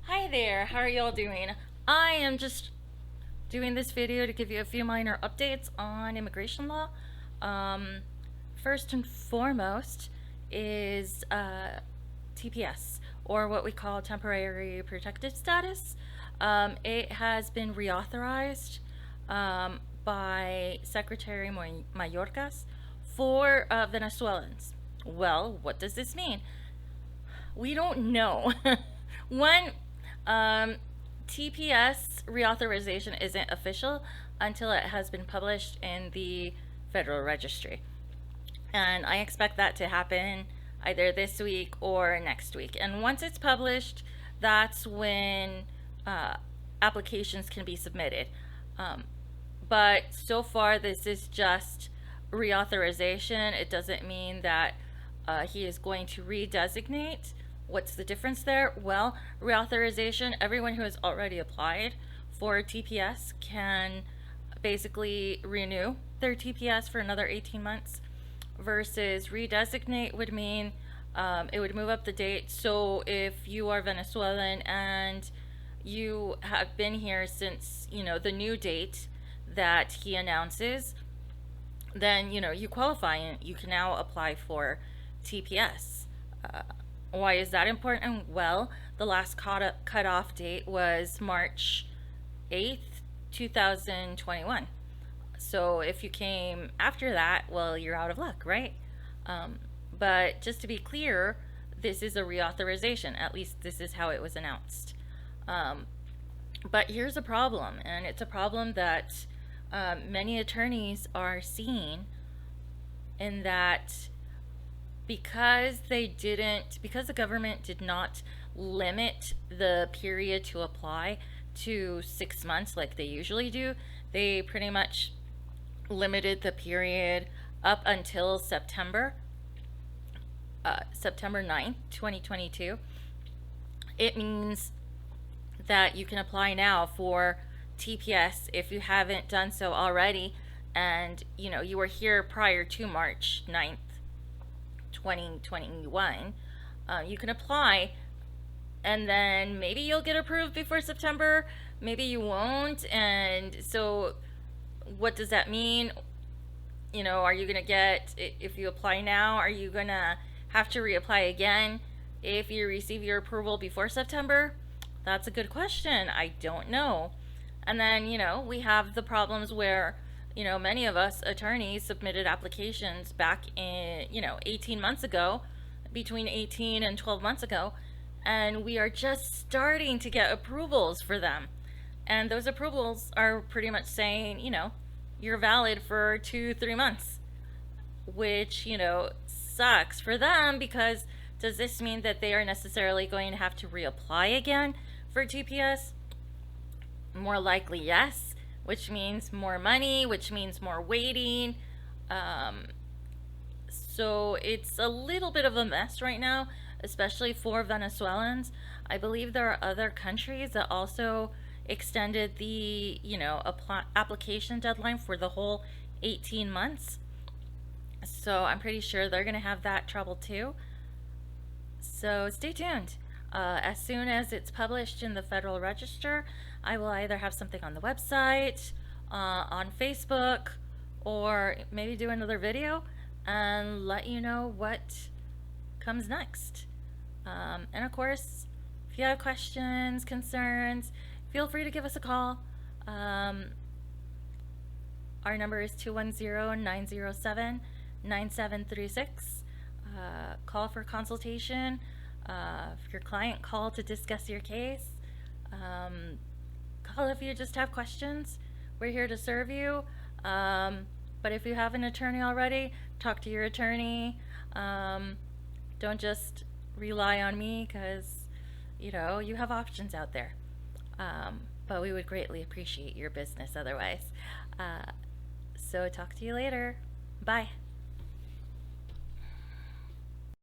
Hi there, how are y'all doing? I am just doing this video to give you a few minor updates on immigration law. Um, First and foremost is TPS, or what we call temporary protected status. It has been reauthorized by Secretary Mayorkas for Venezuelans. Well, what does this mean? We don't know. One, um, TPS reauthorization isn't official until it has been published in the Federal Registry. And I expect that to happen either this week or next week. And once it's published, that's when uh, applications can be submitted. Um, but so far, this is just reauthorization. It doesn't mean that he is going to redesignate. What's the difference there? Well, reauthorization, everyone who has already applied for TPS can basically renew their TPS for another 18 months, versus redesignate would mean it would move up the date. So if you are Venezuelan and you have been here since, the new date that he announces, then, you qualify and you can now apply for TPS. Why is that important? Well, the last cutoff date was March 8th, 2021. So if you came after that, well, you're out of luck, right? But just to be clear, this is a reauthorization. At least this is how it was announced. But here's a problem, and it's a problem that many attorneys are seeing, in that because the government did not limit the period to apply to 6 months like they usually do, they pretty much limited the period up until September 9th, 2022. It means that you can apply now for TPS if you haven't done so already, and you were here prior to March 9th, 2021. You can apply, and then maybe you'll get approved before September, maybe you won't. And so what does that mean? Are you going to get, if you apply now, are you going to have to reapply again if you receive your approval before September? That's a good question. I don't know. And then, we have the problems where, many of us attorneys submitted applications back in, 18 months ago, between 18 and 12 months ago, and we are just starting to get approvals for them. And those approvals are pretty much saying, you're valid for 2-3 months, which, sucks for them, because does this mean that they are necessarily going to have to reapply again for TPS? More likely, yes, which means more money, which means more waiting. So it's a little bit of a mess right now, especially for Venezuelans. I believe there are other countries that also extended the, application deadline for the whole 18 months. So I'm pretty sure they're going to have that trouble too. So stay tuned. As soon as it's published in the Federal Register, I will either have something on the website, on Facebook, or maybe do another video and let you know what comes next. And of course, if you have questions, concerns, feel free to give us a call. Our number is 210-907-9736. Call for consultation. If your client called to discuss your case, call if you just have questions. We're here to serve you. But if you have an attorney already, talk to your attorney. Don't just rely on me, because you have options out there. But we would greatly appreciate your business otherwise. So talk to you later. Bye.